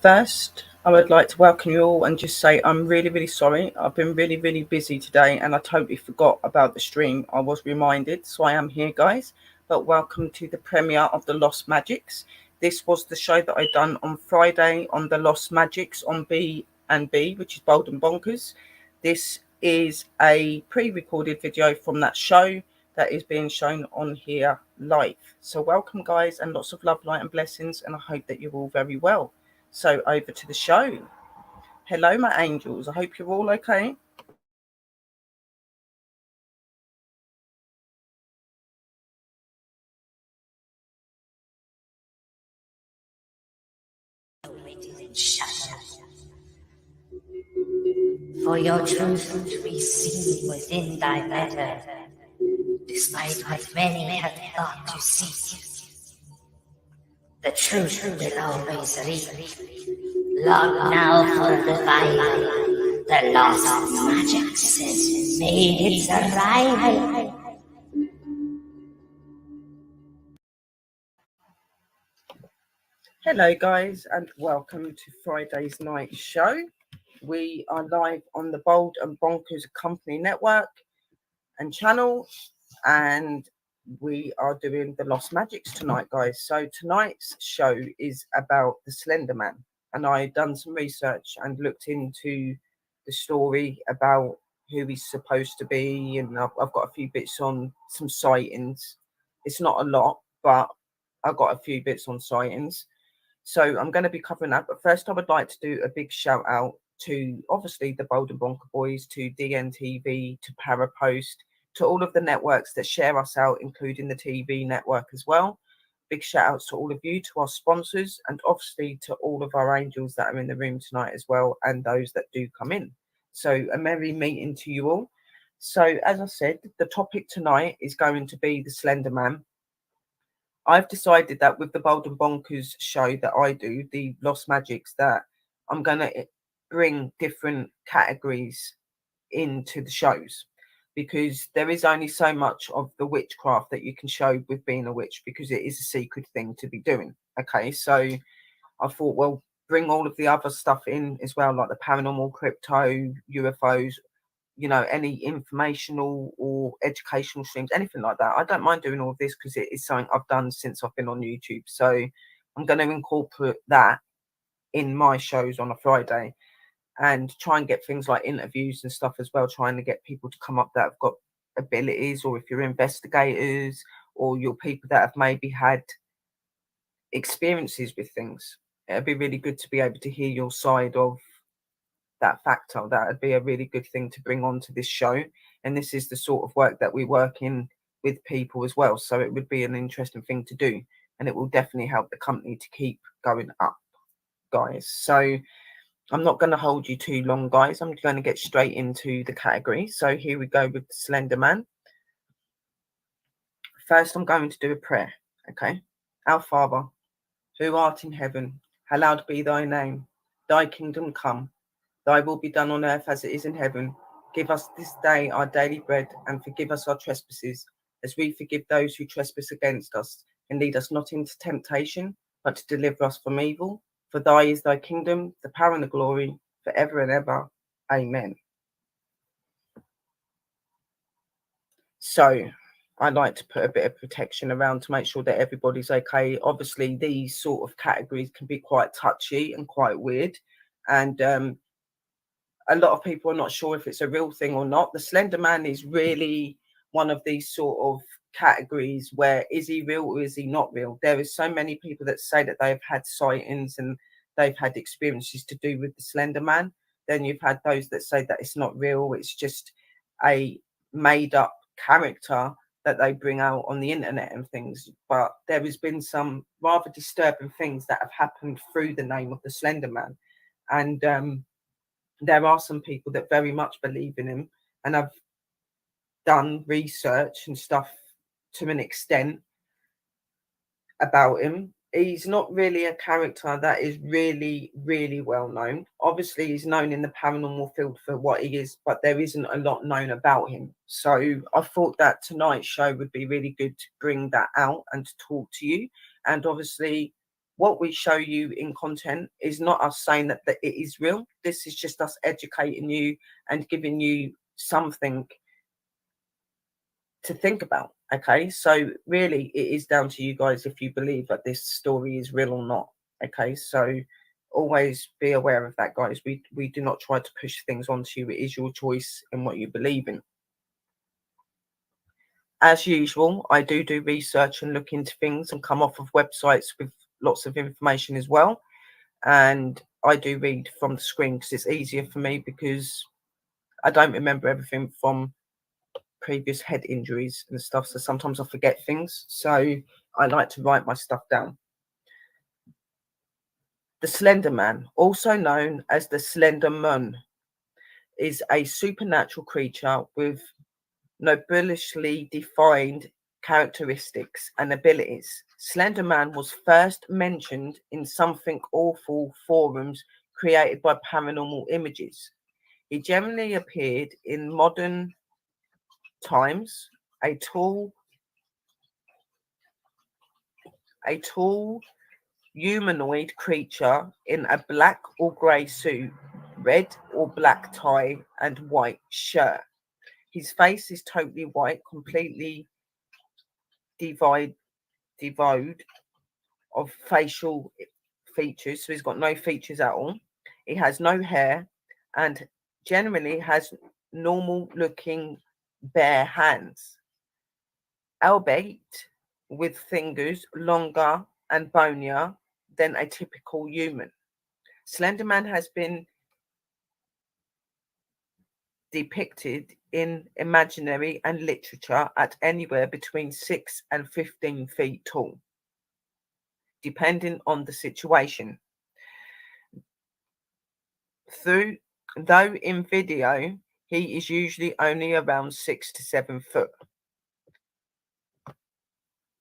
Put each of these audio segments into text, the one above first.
First, I would like to welcome you all and just say I'm really sorry. I've been really busy today and I totally forgot about the stream. I was reminded, so I am here, guys. But welcome to the premiere of the Lost Magics. This was the show that I done on Friday on the Lost Magics on B&B, which is Bold and Bonkers. This is a pre-recorded video from that show that is being shown on here live. So welcome, guys, and lots of love, light and blessings, and I hope that you're all very well. So over to the show. Hello, my angels. I hope you're all okay. For your truth to be seen within thy matter, despite what many have thought to seek. The truth will always lead. Long now for revival, the lost magics has made its arrival. Hello, guys, and welcome to Friday's night show. We are live on the Bold and Bonkers Company Network and channel, and we are doing the Lost Magics tonight, guys. So tonight's show is about the Slender Man, and I've done some research and looked into the story about who he's supposed to be, and I've got a few bits on some sightings. It's not a lot, but I've got a few bits on sightings. So I'm going to be covering that. But first, I would like to do a big shout out to obviously the Bold and Bonker Boys, to DNTV, to Parapost, to all of the networks that share us out, including the TV network as well. Big shout outs to all of you, to our sponsors, and obviously to all of our angels that are in the room tonight as well, and those that do come in. So a merry meeting to you all. So as I said, the topic tonight is going to be the Slender Man. I've decided that with the Bold and Bonkers show that I do, the Lost Magics, that I'm going to bring different categories into the shows, because there is only so much of the witchcraft that you can show with being a witch, because it is a secret thing to be doing. Okay, so I thought, well, bring all of the other stuff in as well, like the paranormal, crypto, UFOs, you know, any informational or educational streams, anything like that. I don't mind doing all of this because it is something I've done since I've been on YouTube. So I'm going to incorporate that in my shows on a Friday, and try and get things like interviews and stuff as well, trying to get people to come up that have got abilities, or if you're investigators or you're people that have maybe had experiences with things. It'd be really good to be able to hear your side of that factor. That would be a really good thing to bring onto this show, and this is the sort of work that we work in with people as well, so it would be an interesting thing to do, and it will definitely help the company to keep going up, guys. So I'm not going to hold you too long, guys. I'm going to get straight into the category. So here we go with the Slender Man. First, I'm going to do a prayer. Okay. Our Father, who art in heaven, hallowed be thy name. Thy kingdom come. Thy will be done on earth as it is in heaven. Give us this day our daily bread, and forgive us our trespasses, as we forgive those who trespass against us. And lead us not into temptation, but to deliver us from evil. For thy is thy kingdom, the power and the glory, forever and ever. Amen. So I like to put a bit of protection around to make sure that everybody's okay. Obviously, these sort of categories can be quite touchy and quite weird. And a lot of people are not sure if it's a real thing or not. The Slender Man is really one of these sort of categories where, is he real or is he not real? There is so many people that say that they've had sightings and they've had experiences to do with the Slender Man. Then you've had those that say that it's not real, it's just a made up character that they bring out on the internet and things. But there has been some rather disturbing things that have happened through the name of the Slender Man. And there are some people that very much believe in him, and I've done research and stuff to an extent about him. He's not really a character that is really well known. Obviously, he's known in the paranormal field for what he is, but there isn't a lot known about him. So I thought that tonight's show would be really good to bring that out and to talk to you. And obviously, what we show you in content is not us saying that it is real. This is just us educating you and giving you something to think about. Okay, so really it is down to you guys if you believe that this story is real or not. Okay, so always be aware of that, guys. We do not try to push things onto you. It is your choice in what you believe in. As usual, I do research and look into things and come off of websites with lots of information as well. And I do read from the screen because it's easier for me, because I don't remember everything from previous head injuries and stuff. So sometimes I forget things. So I like to write my stuff down. The Slender Man, also known as the SLENDERMAN, is a supernatural creature with nobulishly defined characteristics and abilities. Slenderman was first mentioned in Something Awful forums created by Paranormal Images. He generally appeared in modern times, a tall humanoid creature in a black or grey suit, red or black tie, and white shirt. His face is totally white, completely devoid of facial features, so he's got no features at all. He has no hair and generally has normal looking bare hands, albeit with fingers longer and bonier than a typical human. Slenderman has been depicted in imaginary and literature at anywhere between 6 and 15 feet tall, depending on the situation. Though in video, he is usually only around 6 to 7 foot.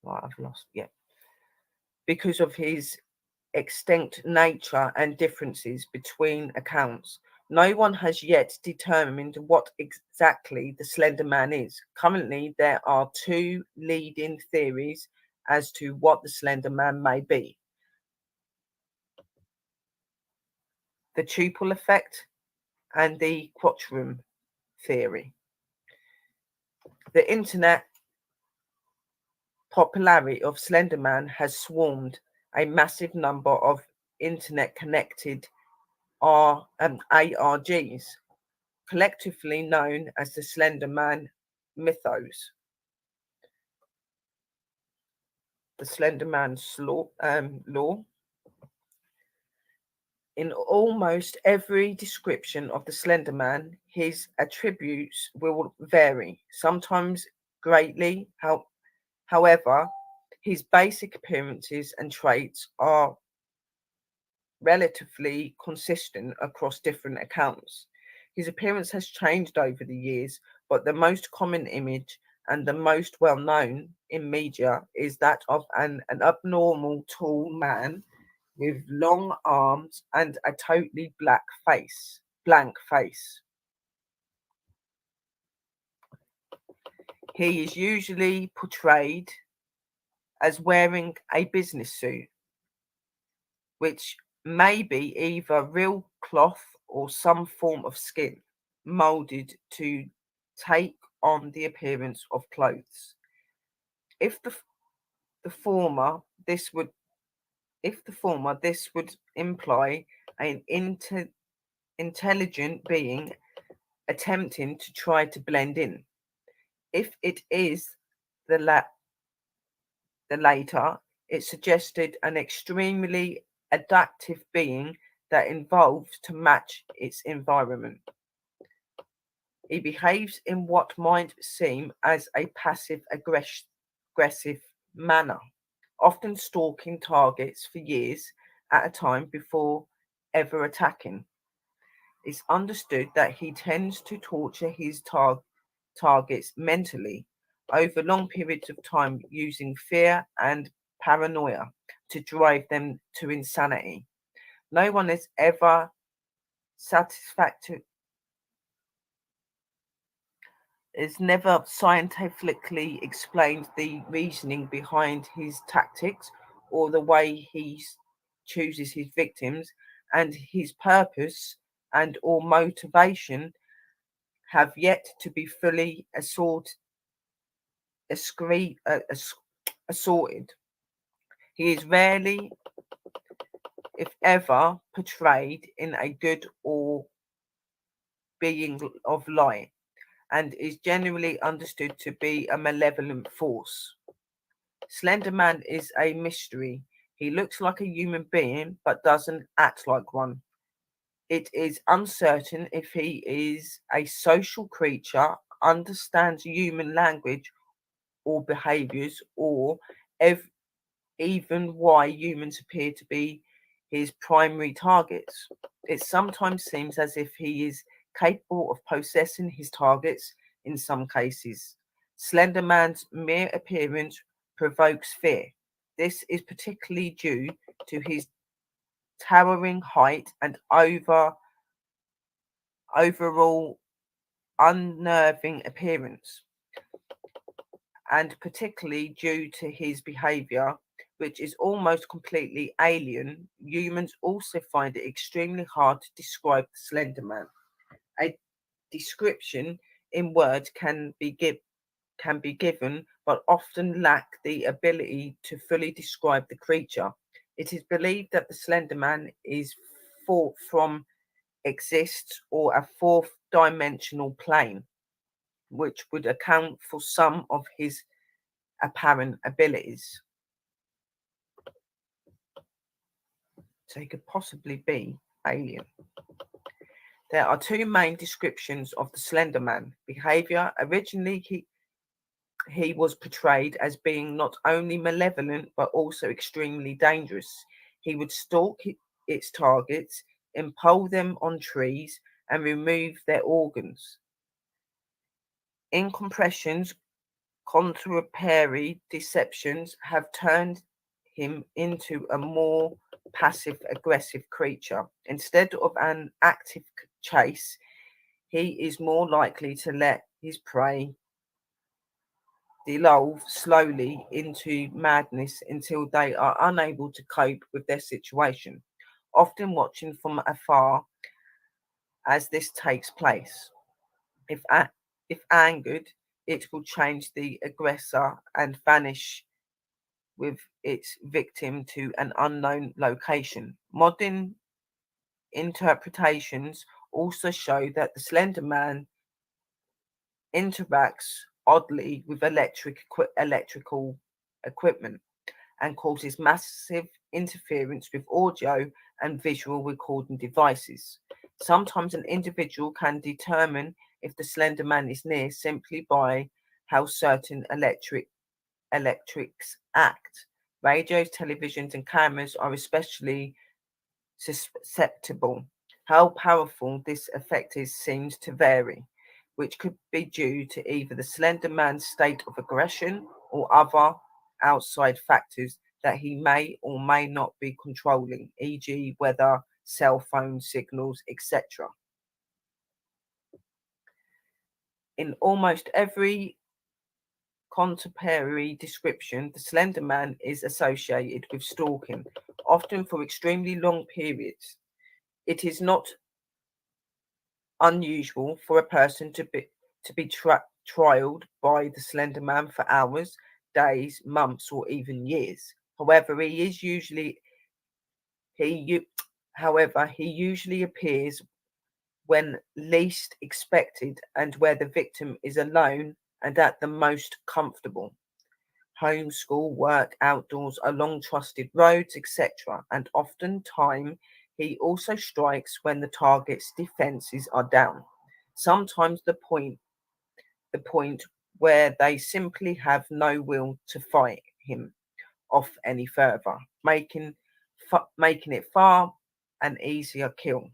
Right, I've lost, yeah. Because of his extinct nature and differences between accounts, no one has yet determined what exactly the Slender Man is. Currently, there are 2 leading theories as to what the Slender Man may be. The Tupel effect and the quantum theory. The internet popularity of Slenderman has swarmed a massive number of internet connected ARGs, collectively known as the Slenderman mythos. The Slenderman's lore. In almost every description of the Slenderman, his attributes will vary, sometimes greatly. However, his basic appearances and traits are relatively consistent across different accounts. His appearance has changed over the years, but the most common image and the most well known in media is that of an abnormal tall man with long arms and a totally blank face. He is usually portrayed as wearing a business suit, which may be either real cloth or some form of skin, molded to take on the appearance of clothes. If the former, this would imply an intelligent being attempting to try to blend in. If it is the later, it suggested an extremely adaptive being that evolved to match its environment. He behaves in what might seem as a passive aggressive manner, often stalking targets for years at a time before ever attacking. It's understood that he tends to torture his targets mentally over long periods of time, using fear and paranoia to drive them to insanity. No one has ever never scientifically explained the reasoning behind his tactics or the way he chooses his victims, and his purpose and or motivation have yet to be fully assorted. He is rarely, if ever, portrayed in a good or being of light, and is generally understood to be a malevolent force. Slenderman is a mystery. He looks like a human being but doesn't act like one. It is uncertain if he is a social creature, understands human language or behaviors, or even why humans appear to be his primary targets. It sometimes seems as if he is capable of possessing his targets in some cases. Slenderman's mere appearance provokes fear. This is particularly due to his towering height and overall unnerving appearance, and particularly due to his behavior, which is almost completely alien. Humans also find it extremely hard to describe the Slender Man. A description in words can be given, but often lack the ability to fully describe the creature. It is believed that the Slender Man is thought from exists or a fourth dimensional plane, which would account for some of his apparent abilities. So he could possibly be alien. There are two main descriptions of the Slender Man behavior. Originally, he was portrayed as being not only malevolent but also extremely dangerous. He would stalk its targets, impale them on trees, and remove their organs. Incompressions, contemporary deceptions have turned him into a more passive aggressive creature. Instead of an active chase, he is more likely to let his prey delve slowly into madness until they are unable to cope with their situation, often watching from afar as this takes place. If, if angered, it will change the aggressor and vanish with its victim to an unknown location. Modern interpretations also show that the Slender Man interacts oddly with electrical equipment and causes massive interference with audio and visual recording devices. Sometimes an individual can determine if the Slender Man is near simply by how certain electrics act. Radios, televisions, and cameras are especially susceptible. How powerful this effect is seems to vary, which could be due to either the Slender Man's state of aggression or other outside factors that he may or may not be controlling, e.g., weather, cell phone signals, etc. In almost every contemporary description, the Slender Man is associated with stalking, often for extremely long periods. It is not unusual for a person to be trialed by the Slender Man for hours, days, months, or even years. However, he he usually appears when least expected and where the victim is alone and at the most comfortable. Home, school, work, outdoors, along trusted roads, etc. And oftentimes he also strikes when the target's defenses are down. Sometimes the point where they simply have no will to fight him off any further, making it far an easier kill.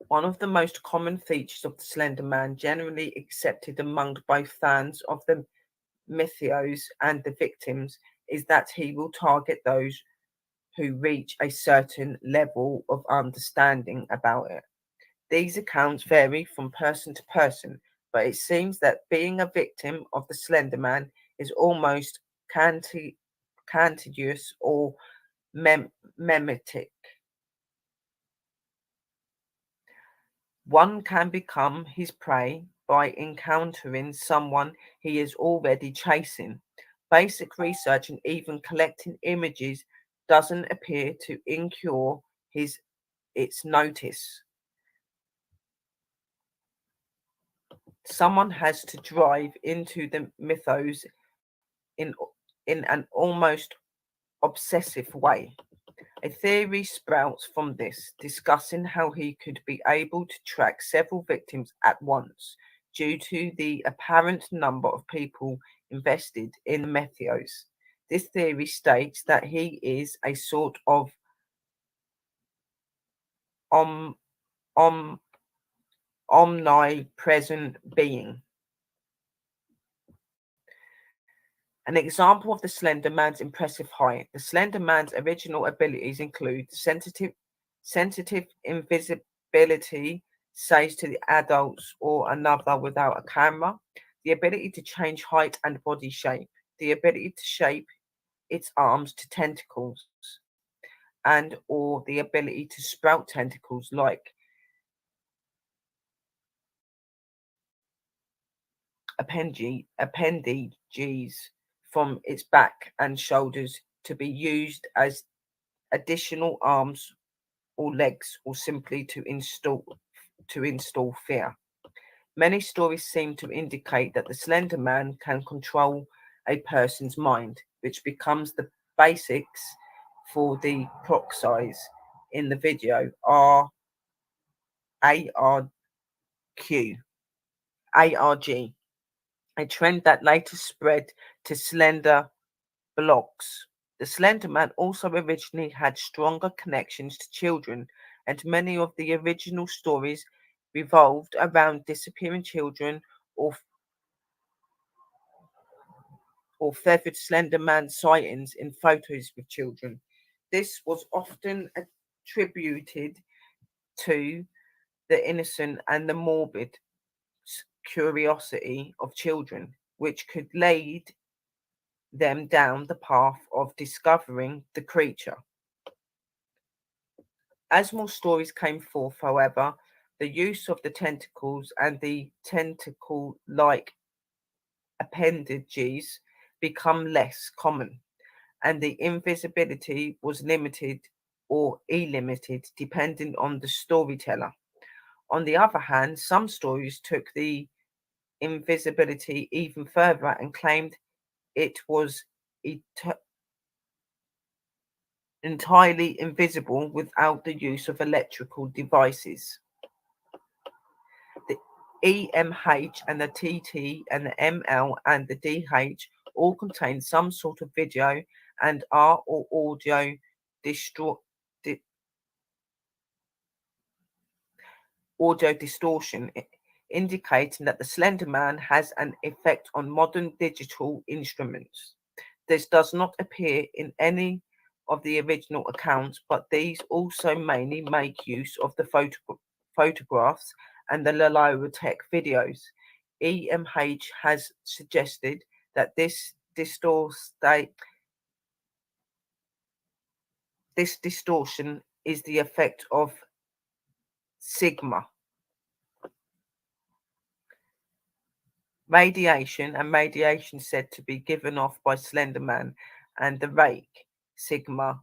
One of the most common features of the Slender Man, generally accepted among both fans of the mythos and the victims, is that he will target those who reach a certain level of understanding about it. These accounts vary from person to person, but it seems that being a victim of the Slender Man is almost contagious or memetic. One can become his prey by encountering someone he is already chasing. Basic research and even collecting images doesn't appear to incur its notice. Someone has to drive into the mythos in in an almost obsessive way. A theory sprouts from this, discussing how he could be able to track several victims at once due to the apparent number of people invested in the mythos. This theory states that he is a sort of om, om, omnipresent being. An example of the Slender Man's impressive height. The Slender Man's original abilities include sensitive invisibility, says to the adults or another without a camera, the ability to change height and body shape, the ability to shape its arms to tentacles, and or the ability to sprout tentacles like appendages from its back and shoulders to be used as additional arms or legs or simply to install fear. Many stories seem to indicate that the Slender Man can control a person's mind, which becomes the basics for the clock size in the video are ARQ, ARG, a trend that later spread to slender blocks. The Slender Man also originally had stronger connections to children, and many of the original stories revolved around disappearing children or feathered Slender Man sightings in photos with children. This was often attributed to the innocent and the morbid curiosity of children, which could lead them down the path of discovering the creature. As more stories came forth, however, the use of the tentacles and the tentacle-like appendages become less common, and the invisibility was limited or illimited depending on the storyteller. On the other hand, some stories took the invisibility even further and claimed it was entirely invisible without the use of electrical devices. The EMH and the TT and the ML and the DH all contain some sort of video and are or audio audio distortion, indicating that the Slender Man has an effect on modern digital instruments. This does not appear in any of the original accounts, but these also mainly make use of the photographs and the lower tech videos. EMH has suggested that this distortion is the effect of sigma radiation, and radiation said to be given off by Slender Man, and the rake sigma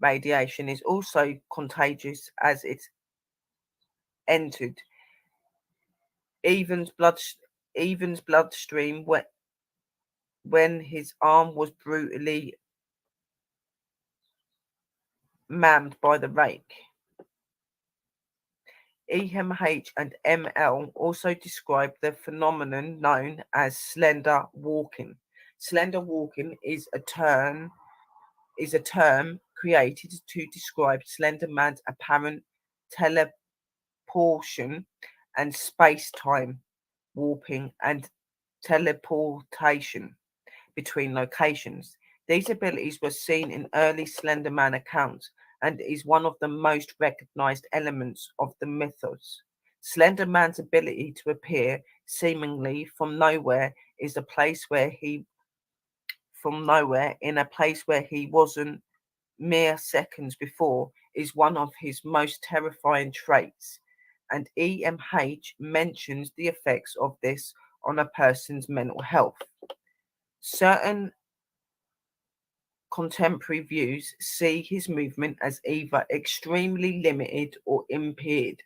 radiation is also contagious as it entered Evan's bloodstream when his arm was brutally mammed by the rake. EMH and ML also describe the phenomenon known as slender walking. Slender walking is a term created to describe Slender Man's apparent teleportation and space-time warping and teleportation between locations. These abilities were seen in early Slender Man accounts and is one of the most recognized elements of the mythos. Slender Man's ability to appear seemingly from nowhere is a place where he from nowhere in a place where he wasn't mere seconds before is one of his most terrifying traits, and EMH mentions the effects of this on a person's mental health. Certain contemporary views see his movement as either extremely limited or impaired,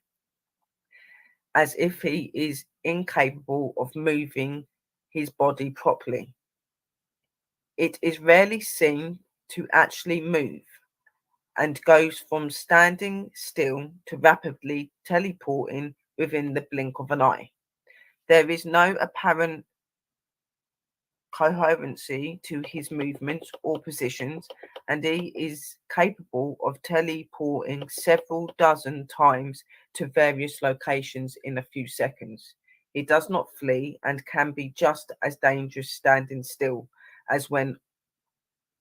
as if he is incapable of moving his body properly. It is rarely seen to actually move and goes from standing still to rapidly teleporting within the blink of an eye. There is no apparent coherency to his movements or positions, and he is capable of teleporting several dozen times to various locations in a few seconds. He does not flee and can be just as dangerous standing still as when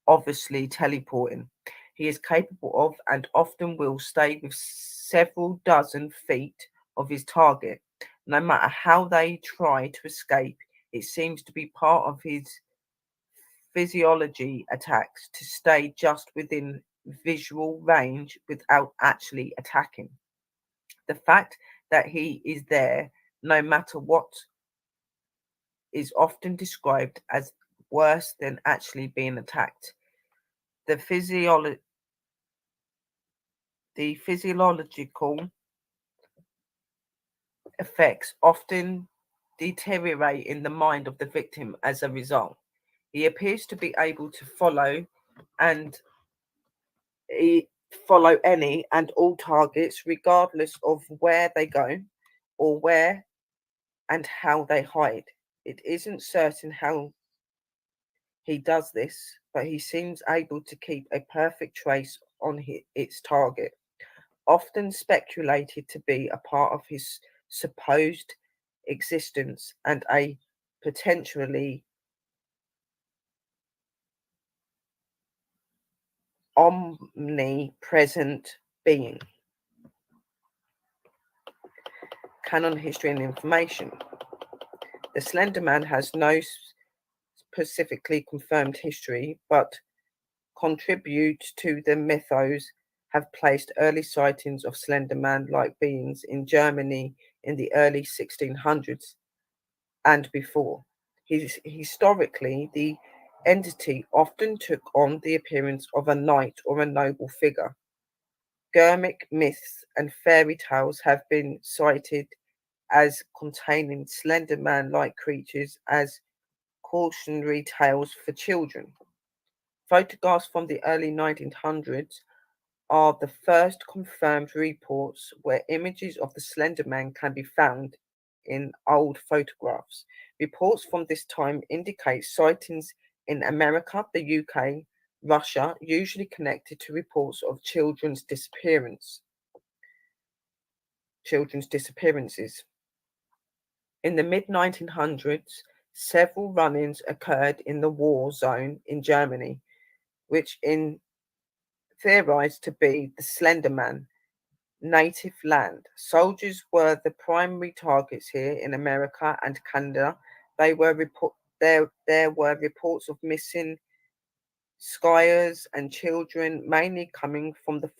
obviously teleporting. He is capable of and often will stay with several dozen feet of his target. No matter how they try to escape, it seems to be part of his physiology attacks to stay just within visual range without actually attacking. The fact that he is there, no matter what, is often described as worse than actually being attacked. The physiological effects often deteriorate in the mind of the victim as a result. He appears to be able to and follow any and all targets, regardless of where they go or where and how they hide. It isn't certain how he does this, but he seems able to keep a perfect trace on its target, often speculated to be a part of his supposed existence and a potentially omnipresent being. Canon history and information. The Slender Man has no specifically confirmed history, but contribute to the mythos have placed early sightings of Slender Man-like beings in Germany in the early 1600s and before. Historically, the entity often took on the appearance of a knight or a noble figure. Germanic myths and fairy tales have been cited as containing Slender Man-like creatures as cautionary tales for children. Photographs from the early 1900s are the first confirmed reports where images of the Slender Man can be found in old photographs. Reports from this time indicate sightings in America, the UK, Russia, usually connected to reports of children's disappearances. In the mid 1900s, several run-ins occurred in the war zone in Germany, which in theorized to be the Slender Man native land. Soldiers were the primary targets here in America and Canada. There were reports of missing skiers and children, mainly coming from the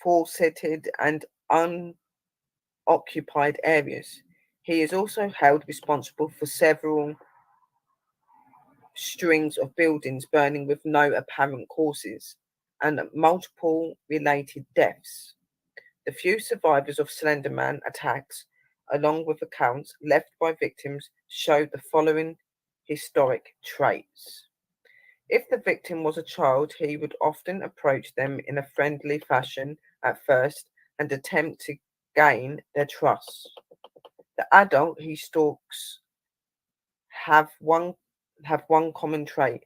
forested and unoccupied areas. He is also held responsible for several strings of buildings burning with no apparent causes and multiple related deaths. The few survivors of Slenderman attacks, along with accounts left by victims, show the following historic traits. If the victim was a child, he would often approach them in a friendly fashion at first and attempt to gain their trust. The adult he stalks have one common trait.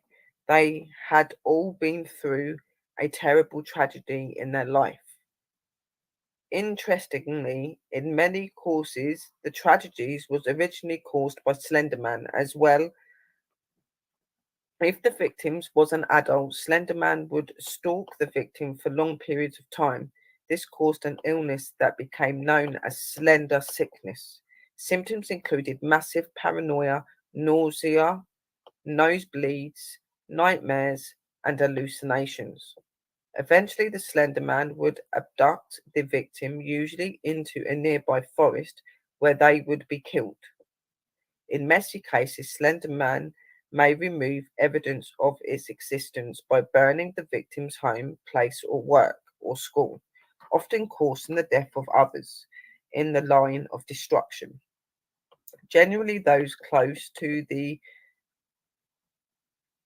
They had all been through a terrible tragedy in their life. Interestingly, in many cases, the tragedies was originally caused by Slenderman as well. If the victim was an adult, Slenderman would stalk the victim for long periods of time. This caused an illness that became known as slender sickness. Symptoms included massive paranoia, nausea, nosebleeds, nightmares, and hallucinations. Eventually, the Slender Man would abduct the victim, usually into a nearby forest where they would be killed. In messy cases, Slender Man may remove evidence of its existence by burning the victim's home, place, or work or school, often causing the death of others in the line of destruction. Generally, those close to the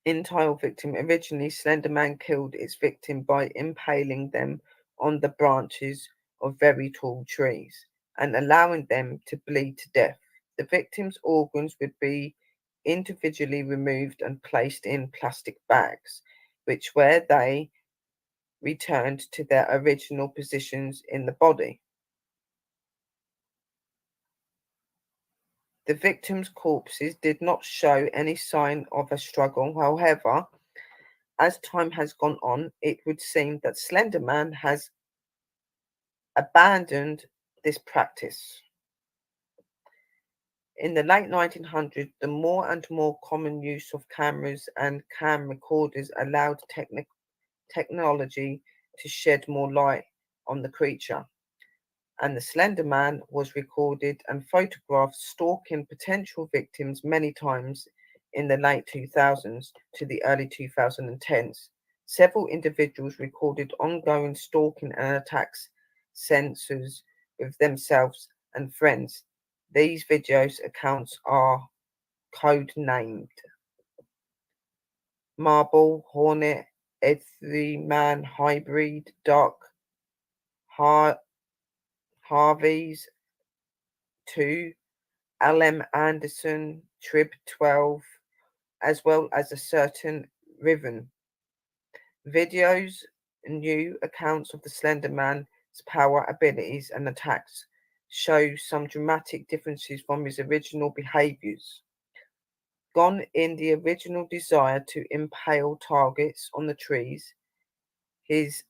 entire victim. Originally, Slenderman killed its victim by impaling them on the branches of very tall trees and allowing them to bleed to death. The victim's organs would be individually removed and placed in plastic bags, which where they returned to their original positions in the body. The victims' corpses did not show any sign of a struggle. However, as time has gone on, it would seem that Slenderman has abandoned this practice. In the late 1900s, the more and more common use of cameras and cam recorders allowed technology to shed more light on the creature, and the Slender Man was recorded and photographed stalking potential victims many times in the late 2000s to the early 2010s. Several individuals recorded ongoing stalking and attacks sensors with themselves and friends. These videos accounts are code named Marble, Hornet, Everyman Hybrid, Dark, Harvey's 2, LM Anderson, Trib 12, as well as a certain Riven. Videos, new accounts of the Slender Man's power, abilities, and attacks show some dramatic differences from his original behaviors. Gone in the original desire to impale targets on the trees, his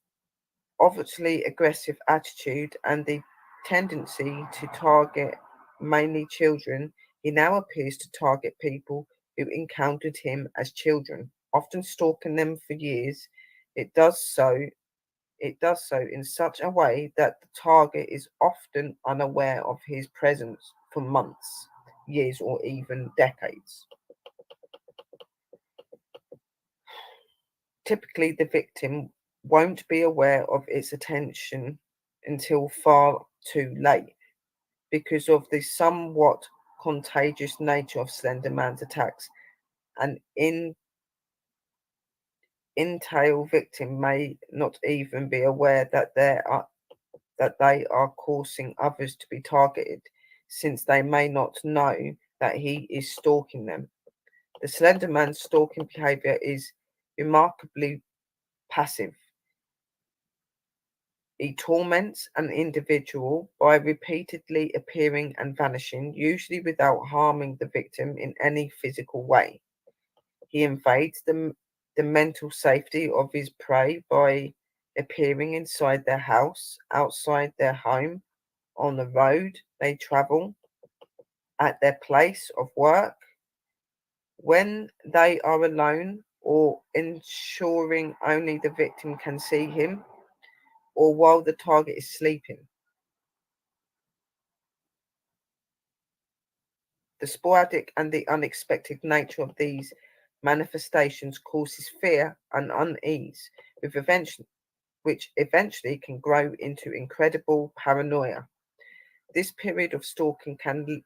obviously aggressive attitude, and the tendency to target mainly children, he now appears to target people who encountered him as children, often stalking them for years. It does so in such a way that the target is often unaware of his presence for months, years, or even decades. Typically, the victim won't be aware of its attention until far too late because of the somewhat contagious nature of Slenderman's attacks. An entail victim may not even be aware that they are causing others to be targeted, since they may not know that he is stalking them. The Slenderman's stalking behavior is remarkably passive. He torments an individual by repeatedly appearing and vanishing, usually without harming the victim in any physical way. He invades the mental safety of his prey by appearing inside their house, outside their home, on the road they travel, at their place of work, when they are alone, or ensuring only the victim can see him, or while the target is sleeping. The sporadic and the unexpected nature of these manifestations causes fear and unease, which eventually can grow into incredible paranoia. This period of stalking can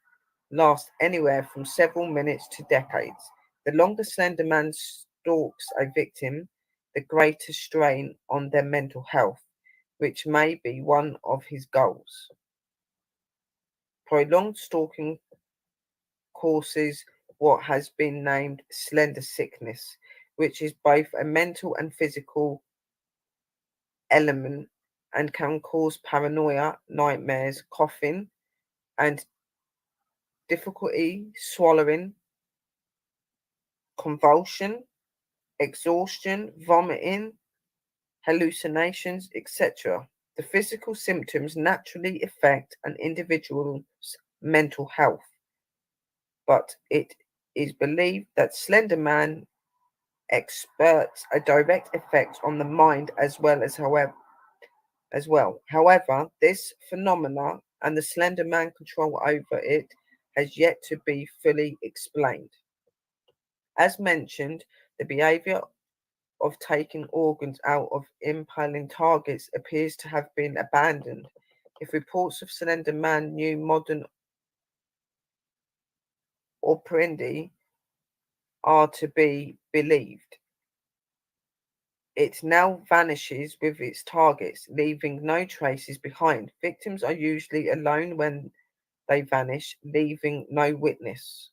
last anywhere from several minutes to decades. The longer Slender Man stalks a victim, the greater strain on their mental health, which may be one of his goals. Prolonged stalking causes what has been named slender sickness, which is both a mental and physical element and can cause paranoia, nightmares, coughing, and difficulty swallowing, convulsion, exhaustion, vomiting, hallucinations, etc. The physical symptoms naturally affect an individual's mental health, but it is believed that SLENDERMAN exerts a direct effect on the mind as well. However, this phenomena and the SLENDERMAN control over it has yet to be fully explained. As mentioned, the behavior of taking organs out of impaling targets appears to have been abandoned. If reports of SLENDERMAN new modern operandi are to be believed, it now vanishes with its targets, leaving no traces behind. Victims are usually alone when they vanish, leaving no witness.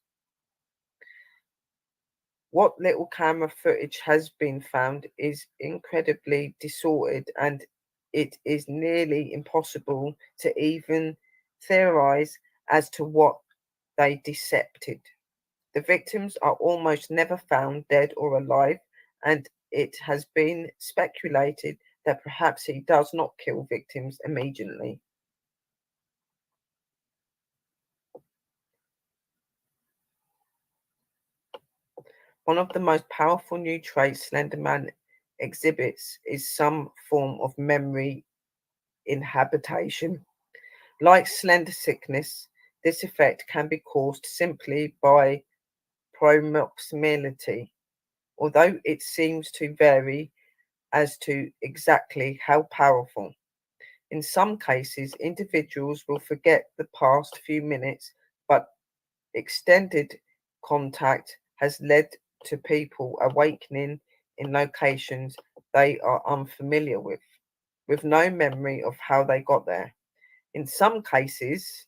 What little camera footage has been found is incredibly distorted, and it is nearly impossible to even theorize as to what they depicted. The victims are almost never found dead or alive, and it has been speculated that perhaps he does not kill victims immediately. One of the most powerful new traits SLENDERMAN exhibits is some form of memory inhabitation. Like slender sickness, this effect can be caused simply by proximity, although it seems to vary as to exactly how powerful. In some cases, individuals will forget the past few minutes, but extended contact has led to people awakening in locations they are unfamiliar with no memory of how they got there. In some cases,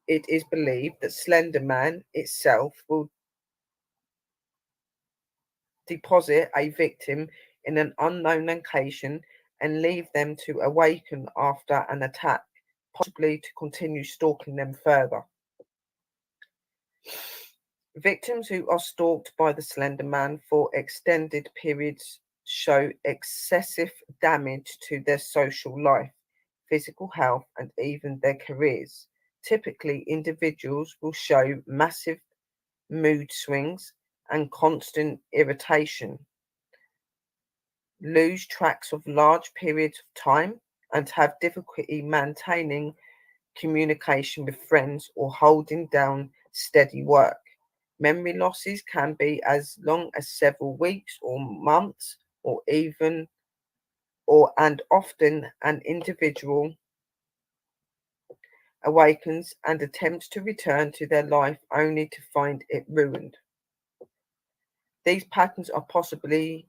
it is believed that SLENDERMAN itself will deposit a victim in an unknown location and leave them to awaken after an attack, possibly to continue stalking them further. Victims who are stalked by the SLENDERMAN for extended periods show excessive damage to their social life, physical health, and even their careers. Typically, individuals will show massive mood swings and constant irritation, lose tracks of large periods of time, and have difficulty maintaining communication with friends or holding down steady work. Memory losses can be as long as several weeks or months, and often an individual awakens and attempts to return to their life only to find it ruined. These patterns are possibly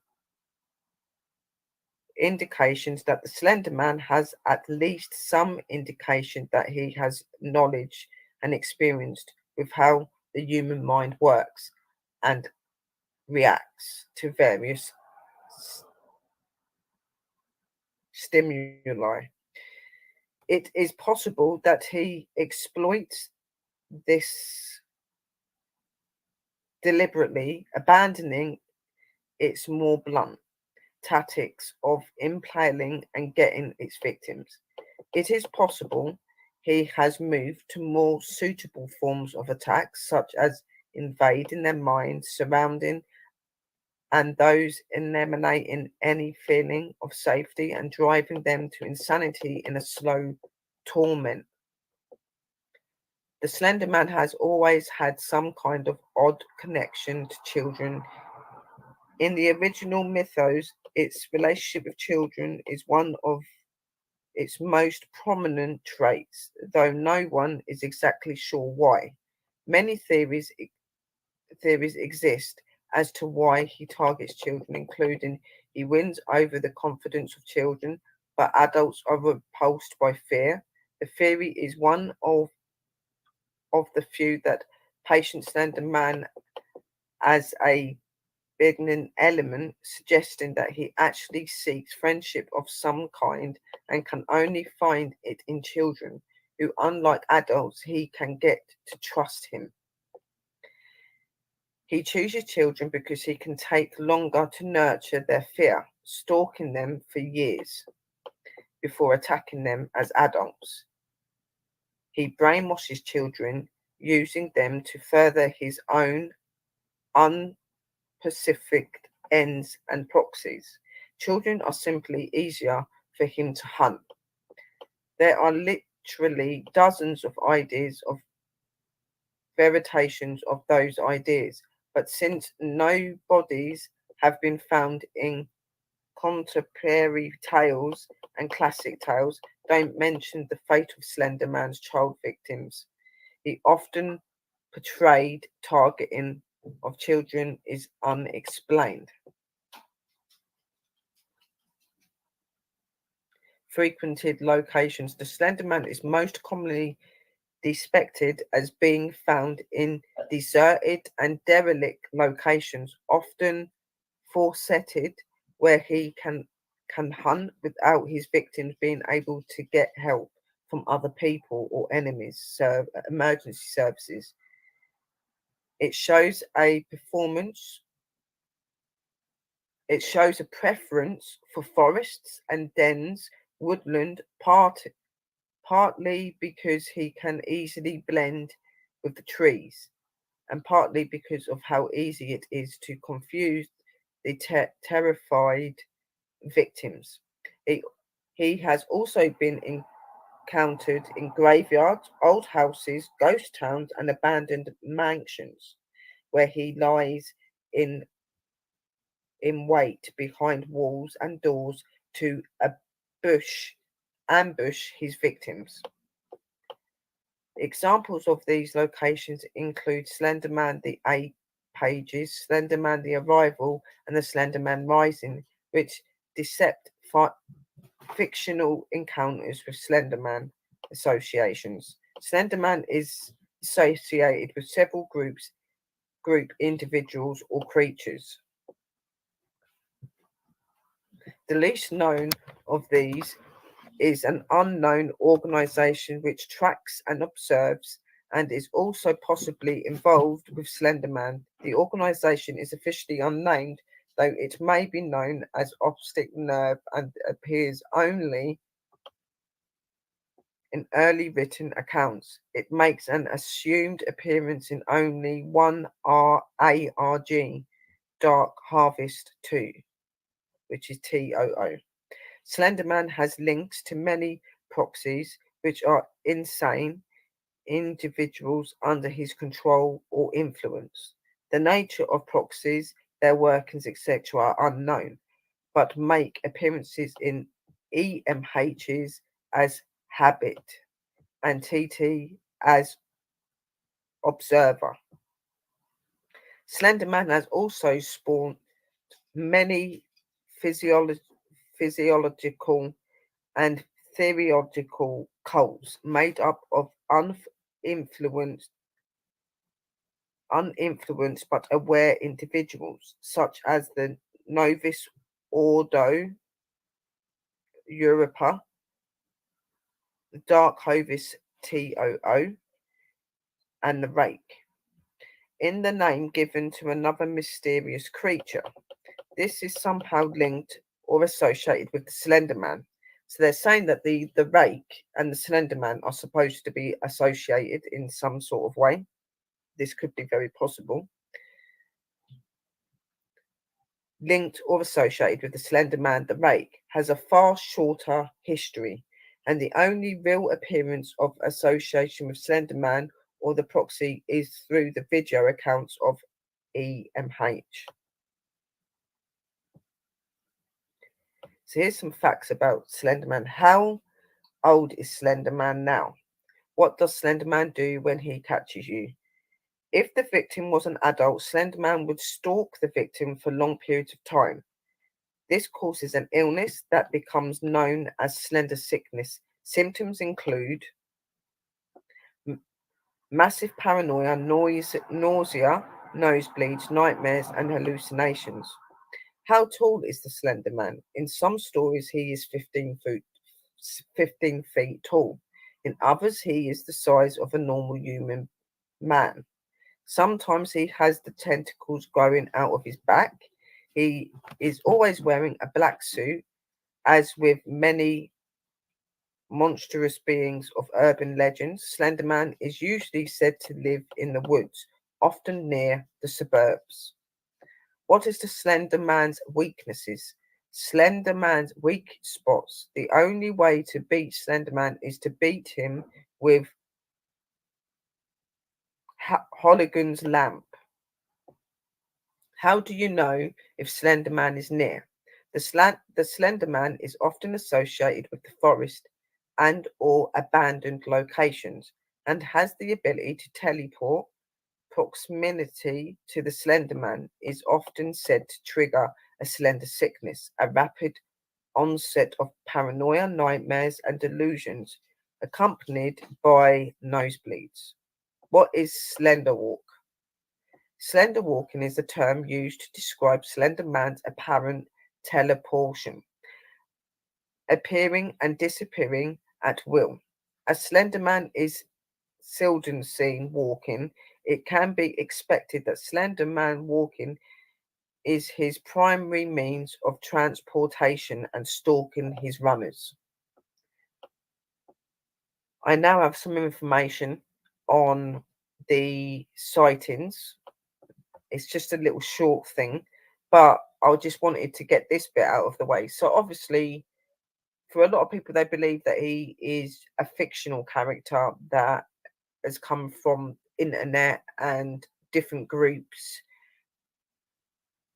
indications that the SLENDERMAN has at least some indication that he has knowledge and experienced with how the human mind works and reacts to various stimuli. It is possible that he exploits this deliberately, abandoning its more blunt tactics of impaling and getting its victims. It is possible he has moved to more suitable forms of attack, such as invading their minds, surrounding and those eliminating any feeling of safety and driving them to insanity in a slow torment. The SLENDERMAN has always had some kind of odd connection to children. In the original mythos, its relationship with children is one of its most prominent traits, though no one is exactly sure why. Many theories exist as to why he targets children, including he wins over the confidence of children, but adults are repulsed by fear. The theory is one of the few that patient SLENDERMAN as a benignant element, suggesting that he actually seeks friendship of some kind and can only find it in children, who, unlike adults, he can get to trust him. He chooses children because he can take longer to nurture their fear, stalking them for years before attacking them as adults. He brainwashes children using them to further his own unpacific ends and proxies. Children are simply easier for him to hunt. There are literally dozens of ideas of variations of those ideas, but since no bodies have been found in contemporary tales and classic tales don't mention the fate of Slender Man's child victims. He often portrayed targeting of children is unexplained. Frequented locations. The Slender Man is most commonly depicted as being found in deserted and derelict locations, often foresetted, where he can hunt without his victims being able to get help from other people or enemies, emergency services. It shows a preference for forests and dens, woodland, partly because he can easily blend with the trees, and partly because of how easy it is to confuse the terrified victims. He has also been encountered in graveyards, old houses, ghost towns, and abandoned mansions, where he lies in wait behind walls and doors to ambush his victims. Examples of these locations include Slenderman the Eight Pages, Slenderman the Arrival, and the Slenderman Rising, which decept fictional encounters with Slenderman associations. Slenderman is associated with several group individuals or creatures. The least known of these is an unknown organization which tracks and observes and is also possibly involved with Slenderman. The organization is officially unnamed, though it may be known as Optic Nerve and appears only in early written accounts. It makes an assumed appearance in only one ARG, Dark Harvest 2, which is TOO. Slenderman has links to many proxies, which are insane individuals under his control or influence. The nature of proxies, their workings, etc., are unknown, but make appearances in EMHs as habit and TT as observer. Slenderman has also spawned many physiological and theological cults made up of uninfluenced but aware individuals, such as the Novus Ordo Europa, the Dark Hovis TOO, and the Rake, in the name given to another mysterious creature. This is somehow linked or associated with the Slender Man. So they're saying that the Rake and the Slender Man are supposed to be associated in some sort of way. This could be very possible. Linked or associated with the Slender Man, the Rake has a far shorter history, and the only real appearance of association with Slender Man or the proxy is through the video accounts of EMH. So here's some facts about Slenderman. How old is Slenderman now? What does Slenderman do when he catches you? If the victim was an adult, Slenderman would stalk the victim for long periods of time. This causes an illness that becomes known as slender sickness. Symptoms include massive paranoia, nausea, nosebleeds, nightmares, and hallucinations. How tall is the Slender Man? In some stories, he is 15 feet tall. In others, he is the size of a normal human man. Sometimes he has the tentacles growing out of his back. He is always wearing a black suit, as with many monstrous beings of urban legends, Slenderman is usually said to live in the woods, often near the suburbs. What is the Slenderman's weaknesses? Slenderman's weak spots. The only way to beat Slenderman is to beat him with Hologon's lamp. How do you know if Slenderman is near? The Slenderman is often associated with the forest and or abandoned locations and has the ability to teleport. Proximity to the Slenderman is often said to trigger a slender sickness, a rapid onset of paranoia, nightmares, and delusions, accompanied by nosebleeds. What is slender walk? Slender walking is a term used to describe Slender Man's apparent teleportation, appearing and disappearing at will. As Slender Man is seldom seen walking, it can be expected that Slender Man walking is his primary means of transportation and stalking his runners. I now have some information on the sightings. It's just a little short thing, but I just wanted to get this bit out of the way. So obviously, for a lot of people, they believe that he is a fictional character that has come from internet and different groups.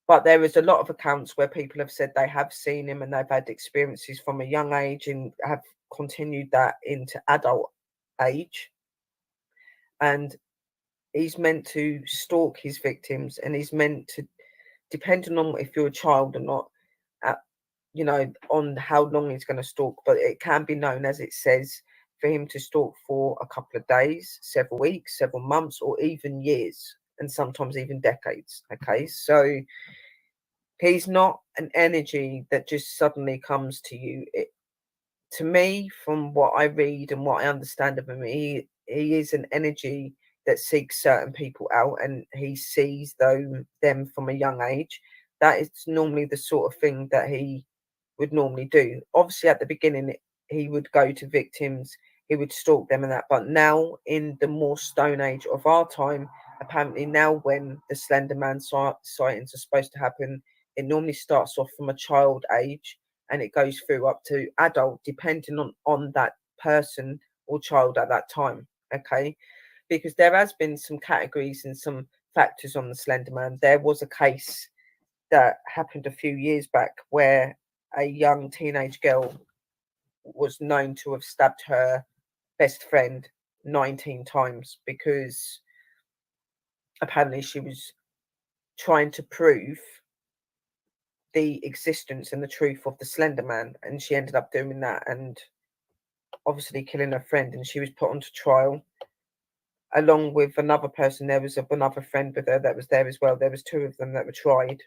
But there is a lot of accounts where people have said they have seen him and they've had experiences from a young age and have continued that into adult age. And he's meant to stalk his victims, and he's meant to, depending on if you're a child or not, on how long he's going to stalk, but it can be known, as it says, for him to stalk for a couple of days, several weeks, several months, or even years, and sometimes even decades. Okay, so he's not an energy that just suddenly comes to you. To me, from what I read and what I understand of him, he is an energy that seeks certain people out, and he sees them from a young age. That is normally the sort of thing that he would normally do. Obviously, at the beginning, he would go to victims, he would stalk them and that. But now, in the more stone age of our time, apparently now when the Slender Man sightings are supposed to happen, it normally starts off from a child age and it goes through up to adult, depending on that person or child at that time. Okay, because there has been some categories and some factors on the Slender Man. There was a case that happened a few years back where a young teenage girl was known to have stabbed her best friend 19 times because apparently she was trying to prove the existence and the truth of the Slender Man, and she ended up doing that and obviously killing her friend, and she was put onto trial along with another person. There was another friend with her that was there as well. There was two of them that were tried,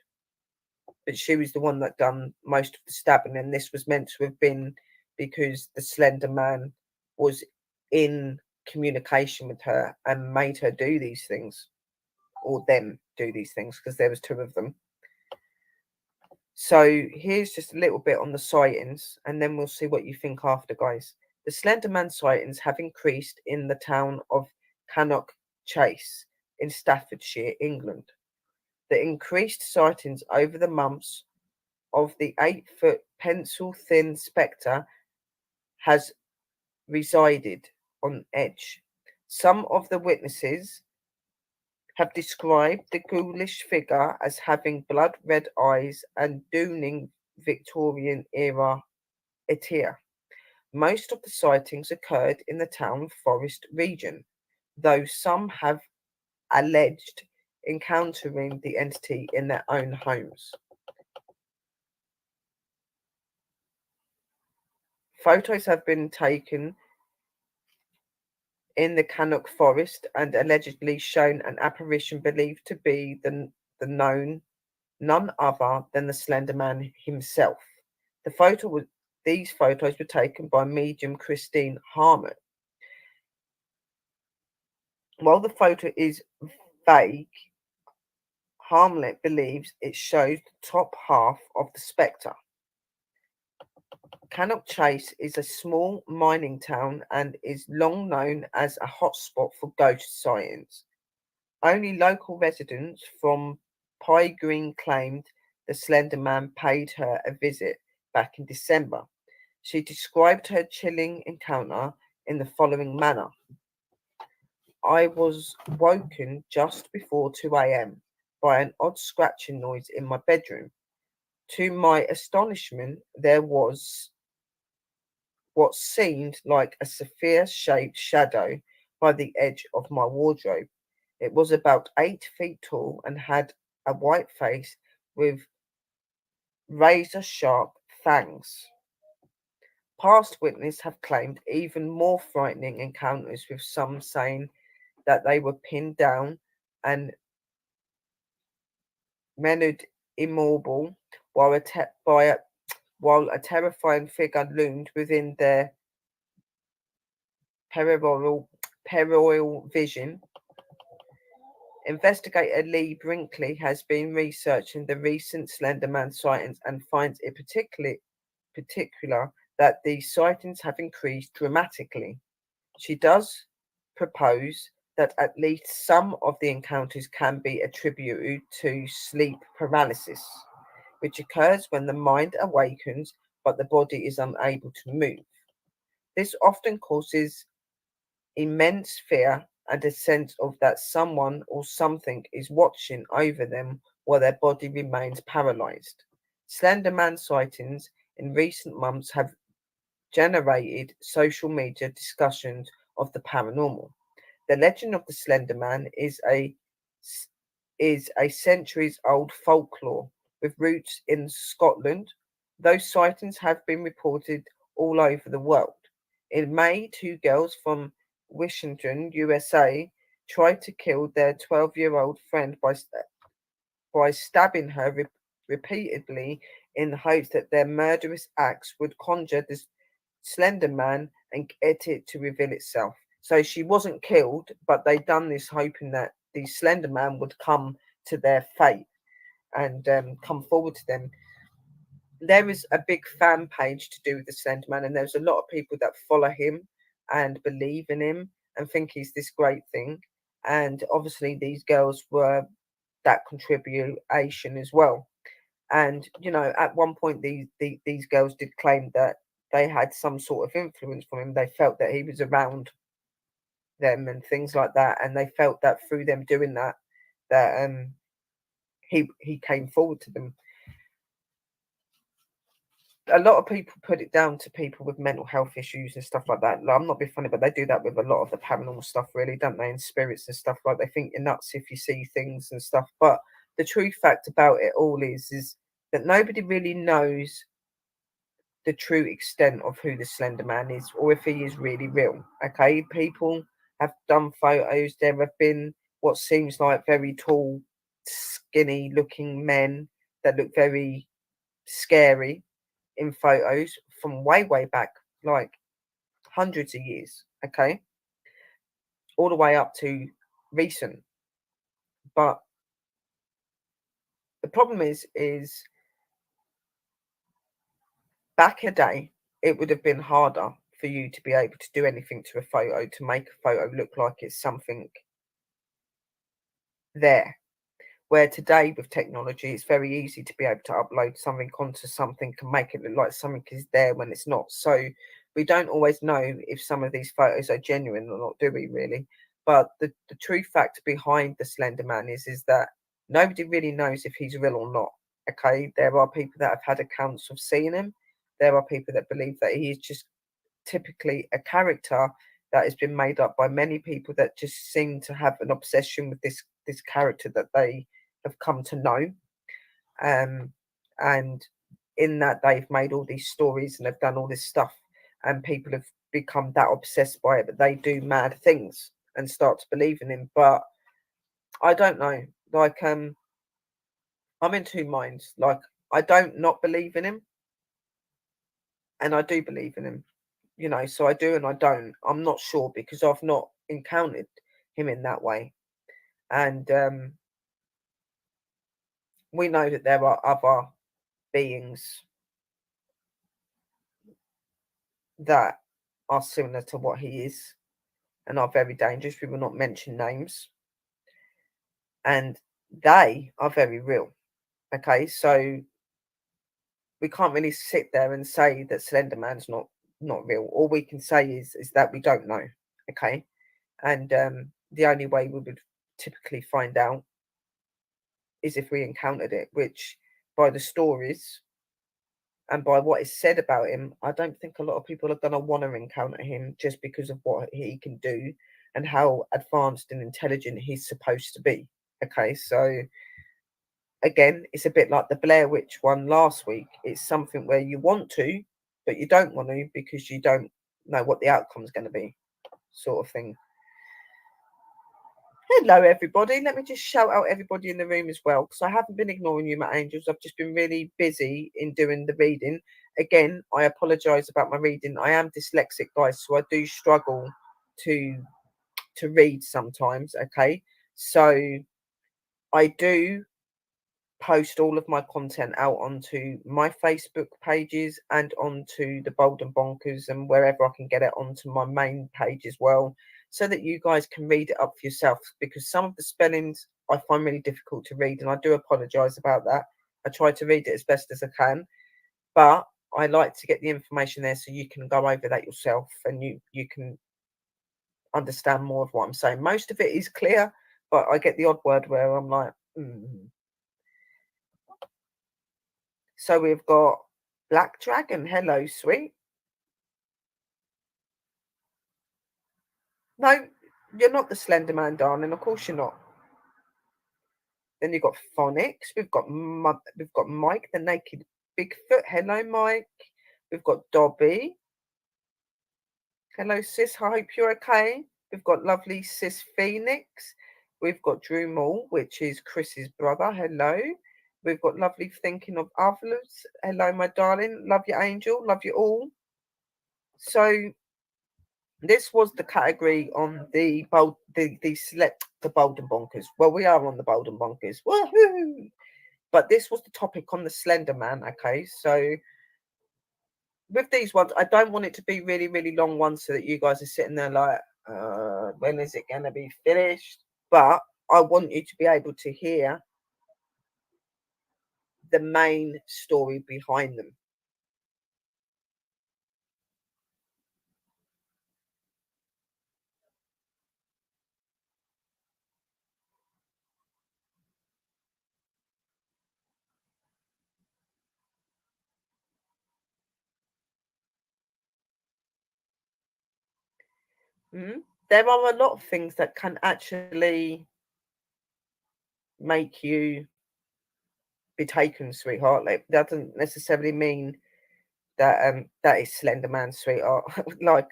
but she was the one that done most of the stabbing, and this was meant to have been because the Slender Man was in communication with her and made her do these things, or them do these things, because there was two of them. So here's just a little bit on the sightings, and then we'll see what you think after, guys. The Slender Man sightings have increased in the town of Cannock Chase in Staffordshire, England. The increased sightings over the months of the 8-foot pencil-thin spectre has resided on edge. Some of the witnesses have described the ghoulish figure as having blood-red eyes and dooning Victorian-era attire. Most of the sightings occurred in the town forest region, though some have alleged encountering the entity in their own homes. Photos have been taken in the Cannock Forest and allegedly shown an apparition believed to be the none other than the Slender Man himself. These photos were taken by medium Christine Harmon. While the photo is vague, Harmlet believes it shows the top half of the spectre. Cannock Chase is a small mining town and is long known as a hotspot for ghost sightings. Only local residents from Pie Green claimed the Slender Man paid her a visit back in December. She described her chilling encounter in the following manner. I was woken just before 2 a.m. by an odd scratching noise in my bedroom. To my astonishment, there was what seemed like a sphere-shaped shadow by the edge of my wardrobe. It was about 8 feet tall and had a white face with razor-sharp fangs. Past witnesses have claimed even more frightening encounters, with some saying that they were pinned down and rendered immobile while a terrifying figure loomed within their peripheral vision. Investigator Lee Brinkley has been researching the recent Slenderman sightings and finds it particular that these sightings have increased dramatically. She does propose that at least some of the encounters can be attributed to sleep paralysis, which occurs when the mind awakens but the body is unable to move. This often causes immense fear and a sense of that someone or something is watching over them while their body remains paralyzed. Slender Man sightings in recent months have generated social media discussions of the paranormal. The legend of the Slender Man is a centuries-old folklore with roots in Scotland. Those sightings have been reported all over the world. In May, 2 girls from Washington, USA, tried to kill their 12-year-old friend by stabbing her repeatedly in the hopes that their murderous acts would conjure this Slender Man and get it to reveal itself. So she wasn't killed, but they done this hoping that the Slender Man would come to their fate and come forward to them. There is a big fan page to do with the Slender Man, and there's a lot of people that follow him and believe in him and think he's this great thing. And obviously, these girls were that contribution as well. And at one point, these girls did claim that they had some sort of influence from him. They felt that he was around them and things like that, and they felt that through them doing that, that he came forward to them. A lot of people put it down to people with mental health issues and stuff like that. Like, I'm not being funny, but they do that with a lot of the paranormal stuff, really, don't they? And spirits and stuff, like they think you're nuts if you see things and stuff. But the true fact about it all is that nobody really knows the true extent of who the Slender Man is, or if he is really real. Okay, people have done photos. There have been what seems like very tall, skinny looking men that look very scary in photos from way back, like hundreds of years. Okay, all the way up to recent. But the problem is back a day, it would have been harder for you to be able to do anything to a photo to make a photo look like it's something there. Where today with technology, it's very easy to be able to upload something onto something and make it look like something is there when it's not. So we don't always know if some of these photos are genuine or not, do we really? But the true fact behind the Slender Man is that nobody really knows if he's real or not. Okay, there are people that have had accounts of seeing him. There are people that believe that he is just typically a character that has been made up by many people that just seem to have an obsession with this character that they have come to know. And in that, they've made all these stories and they've done all this stuff, and people have become that obsessed by it that they do mad things and start to believe in him. But I don't know, like I'm in two minds. Like, I don't not believe in him, and I do believe in him, so I do and I don't. I'm not sure because I've not encountered him in that way. And we know that there are other beings that are similar to what he is and are very dangerous. We will not mention names. And they are very real. Okay, so we can't really sit there and say that Slenderman's not real. All we can say is that we don't know. Okay, and the only way we would typically find out is if we encountered it, which by the stories and by what is said about him, I don't think a lot of people are going to want to encounter him just because of what he can do and how advanced and intelligent he's supposed to be. Okay, so again, it's a bit like the Blair Witch one last week. It's something where you want to, but you don't want to because you don't know what the outcome's going to be, sort of thing. Hello, everybody. Let me just shout out everybody in the room as well, because I haven't been ignoring you, my angels. I've just been really busy in doing the reading. Again, I apologise about my reading. I am dyslexic, guys, so I do struggle to read sometimes. Okay, so I do post all of my content out onto my Facebook pages and onto the Bold and Bonkers and wherever I can get it onto my main page as well, so that you guys can read it up for yourself, because some of the spellings I find really difficult to read, and I do apologize about that. I try to read it as best as I can, but I like to get the information there so you can go over that yourself and you can understand more of what I'm saying. Most of it is clear, but I get the odd word where I'm like, So we've got Black Dragon. Hello, sweet. No, you're not the Slender Man, darling. Of course you're not. Then you've got Phonics. We've got Mike, the Naked Bigfoot. Hello, Mike. We've got Dobby. Hello, sis. I hope you're okay. We've got lovely sis Phoenix. We've got Drew Moore, which is Chris's brother. Hello. We've got lovely Thinking of Others. Hello, my darling. Love you, angel. Love you all. So this was the category on the Bold and Bonkers. Well, we are on the Bold and Bonkers. Woohoo! But this was the topic on the Slender Man. Okay, so with these ones, I don't want it to be really, really long ones so that you guys are sitting there like, when is it going to be finished? But I want you to be able to hear the main story behind them. There are a lot of things that can actually make you be taken, sweetheart. Like, that doesn't necessarily mean that that is Slender Man, sweetheart. Like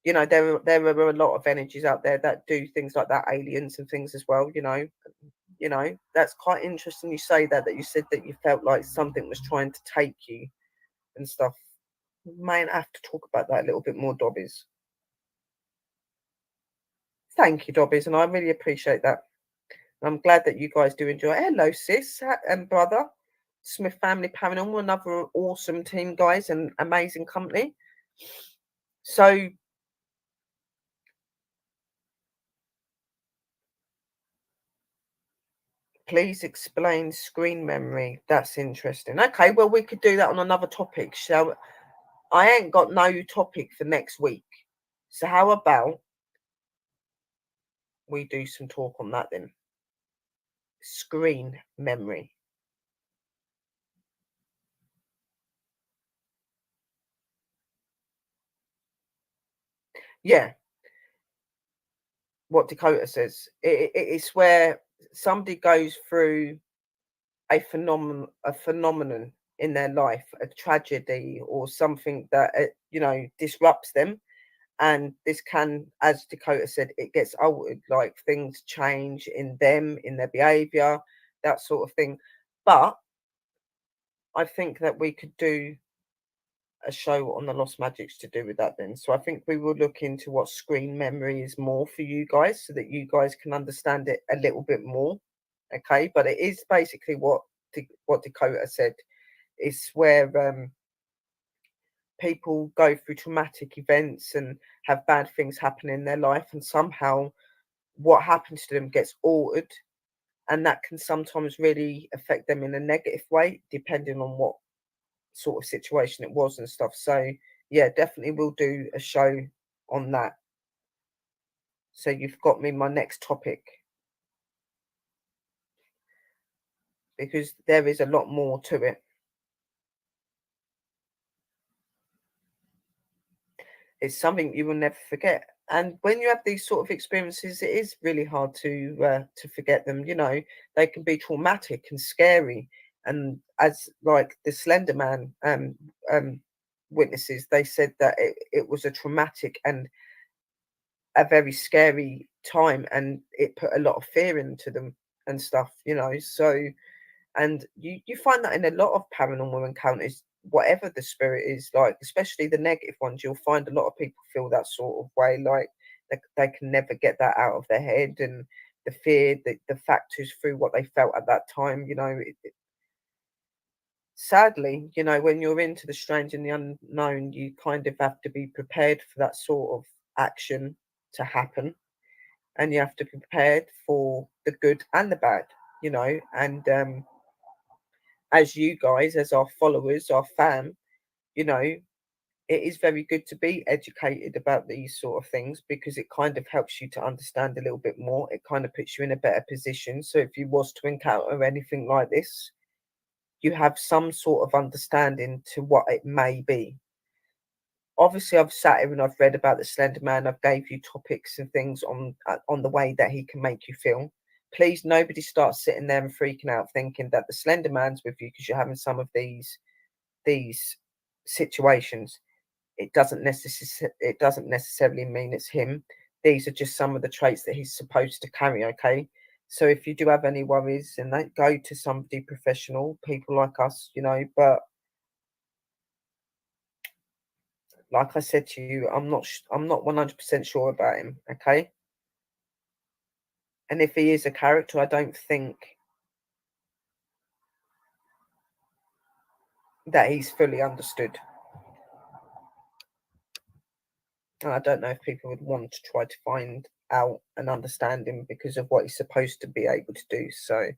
you know, there are a lot of energies out there that do things like that, aliens and things as well. You know, that's quite interesting. You say that you said that you felt like something was trying to take you and stuff. Might have to talk about that a little bit more, Dobbies. Thank you, Dobbies, and I really appreciate that. I'm glad that you guys do enjoy it. Hello, sis and brother. Smith Family Paranormal, another awesome team, guys, and amazing company. So please explain screen memory. That's interesting. Okay, well, we could do that on another topic. So I ain't got no topic for next week. So how about we do some talk on that then? Screen memory. Yeah. What Dakota says. It's where somebody goes through a phenomenon in their life, a tragedy or something that you know, disrupts them, and this can, as Dakota said, it gets altered, like things change in them, in their behavior, that sort of thing. But I think that we could do a show on the lost magics to do with that then. So I think we will look into what screen memory is more for you guys, so that you guys can understand it a little bit more. Okay, but it is basically what Dakota said. It's where people go through traumatic events and have bad things happen in their life, and somehow what happens to them gets altered, and that can sometimes really affect them in a negative way, depending on what sort of situation it was and stuff. So yeah, definitely we'll do a show on that. So you've got me my next topic, because there is a lot more to it. It's something you will never forget. And when you have these sort of experiences, it is really hard to forget them. You know, they can be traumatic and scary. And as like the SLENDERMAN witnesses, they said that it was a traumatic and a very scary time, and it put a lot of fear into them and stuff, you know. So, and you find that in a lot of paranormal encounters, whatever the spirit is, like especially the negative ones, you'll find a lot of people feel that sort of way, like they can never get that out of their head, and the fear, the factors through what they felt at that time, you know. Sadly, you know, when you're into the strange and the unknown, you kind of have to be prepared for that sort of action to happen, and you have to be prepared for the good and the bad, you know. And as you guys, as our followers, our fam, you know, it is very good to be educated about these sort of things, because it kind of helps you to understand a little bit more. It kind of puts you in a better position. So if you was to encounter anything like this, you have some sort of understanding to what it may be. Obviously, I've sat here and I've read about the Slender Man. I've gave you topics and things on the way that he can make you feel. Please, nobody starts sitting there and freaking out thinking that the Slender Man's with you because you're having some of these situations. It doesn't necessarily mean it's him. These are just some of the traits that he's supposed to carry, okay? So if you do have any worries, then go to somebody professional, people like us, you know. But like I said to you, I'm not 100% sure about him, okay? And if he is a character, I don't think that he's fully understood. And I don't know if people would want to try to find out and understand him because of what he's supposed to be able to do. So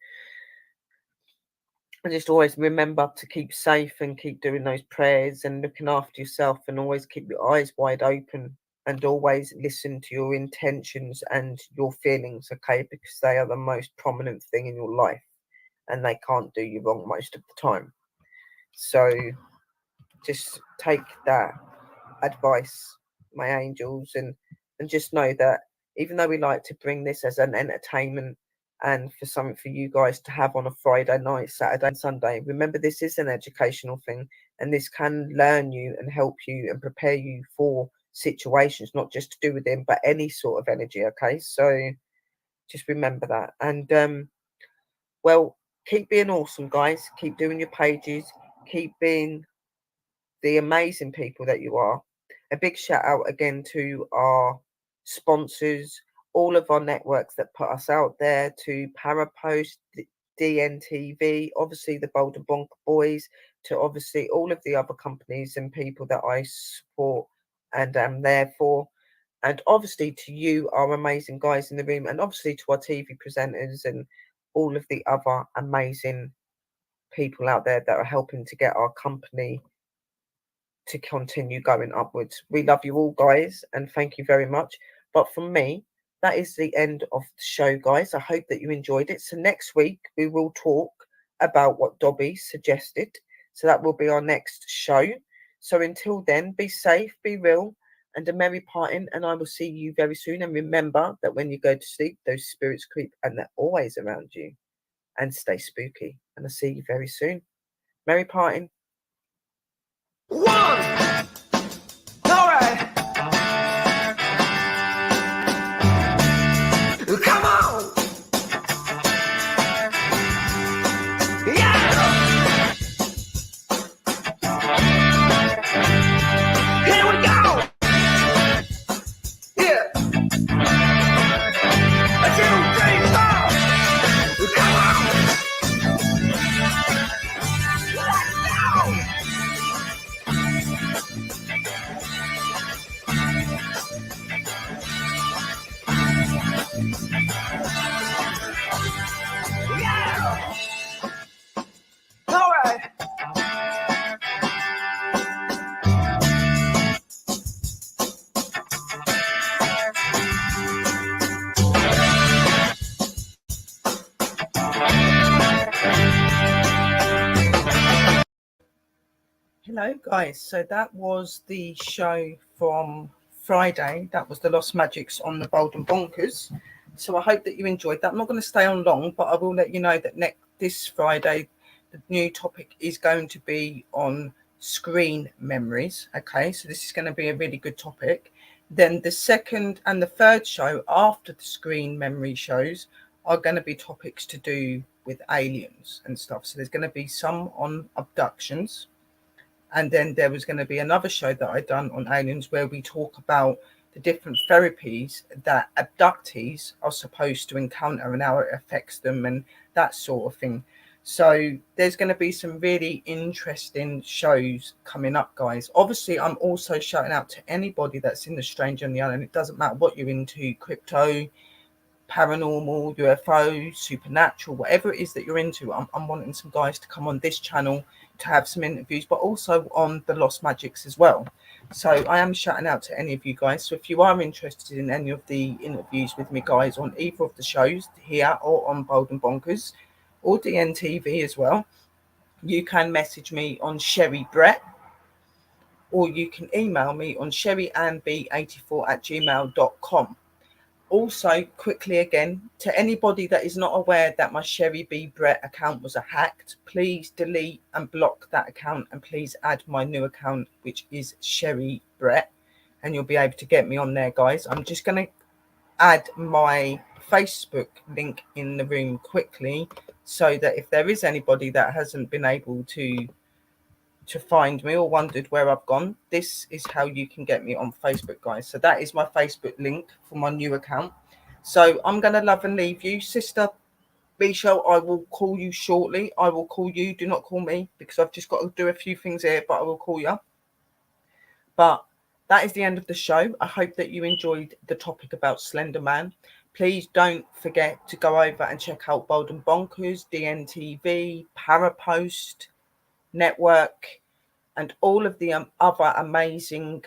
and just always remember to keep safe and keep doing those prayers and looking after yourself, and always keep your eyes wide open, and always listen to your intentions and your feelings, okay? Because they are the most prominent thing in your life, and they can't do you wrong most of the time. So just take that advice, my angels, and just know that even though we like to bring this as an entertainment and for something for you guys to have on a Friday night, Saturday and Sunday, remember this is an educational thing, and this can learn you and help you and prepare you for situations, not just to do with him, but any sort of energy, okay? So just remember that. And well, keep being awesome, guys. Keep doing your pages. Keep being the amazing people that you are. A big shout out again to our sponsors, all of our networks that put us out there, to Parapost, DNTV, obviously the Boulder Bonk Boys, to obviously all of the other companies and people that I support and am there for. And obviously to you, our amazing guys in the room, and obviously to our TV presenters and all of the other amazing people out there that are helping to get our company to continue going upwards. We love you all, guys, and thank you very much. But from me, that is the end of the show, guys. I hope that you enjoyed it. So next week we will talk about what Dobby suggested. So that will be our next show. So until then, be safe, be real, and a merry parting, and I will see you very soon. And remember that when you go to sleep, those spirits creep and they're always around you. And stay spooky. And I'll see you very soon. Merry parting. One! Alright! Come on! Yeah! Here we go! Yeah! 1, 2, 3, 4! Come on! Let's go! Hello, guys. So that was the show from Friday. That was the Lost Magics on the Bold and Bonkers. So I hope that you enjoyed that. I'm not going to stay on long, but I will let you know that this Friday, the new topic is going to be on screen memories. Okay, so this is going to be a really good topic. Then the second and the third show after the screen memory shows are going to be topics to do with aliens and stuff. So there's going to be some on abductions. And then there was going to be another show that I done on aliens where we talk about the different therapies that abductees are supposed to encounter and how it affects them and that sort of thing. So there's going to be some really interesting shows coming up, guys. Obviously, I'm also shouting out to anybody that's in the Strange on the Island. It doesn't matter what you're into, crypto, paranormal, UFO, supernatural, whatever it is that you're into. I'm wanting some guys to come on this channel to have some interviews, but also on the Lost Magics as well. So I am shouting out to any of you guys. So if you are interested in any of the interviews with me, guys, on either of the shows here or on Bold and Bonkers or DNTV as well, you can message me on Sherry Brett, or you can email me on sherryanb84@gmail.com. Also, quickly again, to anybody that is not aware that my Sherry B. Brett account was hacked, please delete and block that account, and please add my new account, which is Sherry Brett, and you'll be able to get me on there, guys. I'm just going to add my Facebook link in the room quickly, so that if there is anybody that hasn't been able to find me or wondered where I've gone, this is how you can get me on Facebook, guys. So that is my Facebook link for my new account. So I'm going to love and leave you, Sister B Show. I will call you shortly. I will call you. Do not call me because I've just got to do a few things here, but I will call you. But that is the end of the show. I hope that you enjoyed the topic about Slenderman. Please don't forget to go over and check out Bold and Bonkers, DNTV, Parapost Network, and all of the other amazing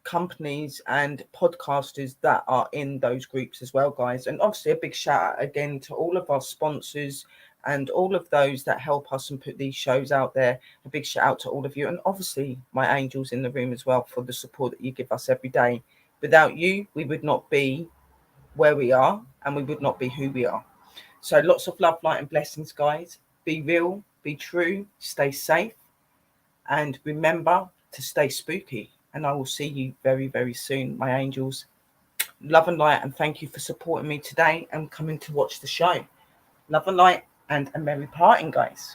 companies and podcasters that are in those groups as well, guys. And obviously a big shout out again to all of our sponsors and all of those that help us and put these shows out there. A big shout out to all of you, and obviously my angels in the room as well, for the support that you give us every day. Without you, we would not be where we are, and we would not be who we are. So lots of love, light and blessings, guys. Be real, be true, stay safe, and remember to stay spooky. And I will see you very, very soon, my angels. Love and light, and thank you for supporting me today and coming to watch the show. Love and light, and a merry parting, guys.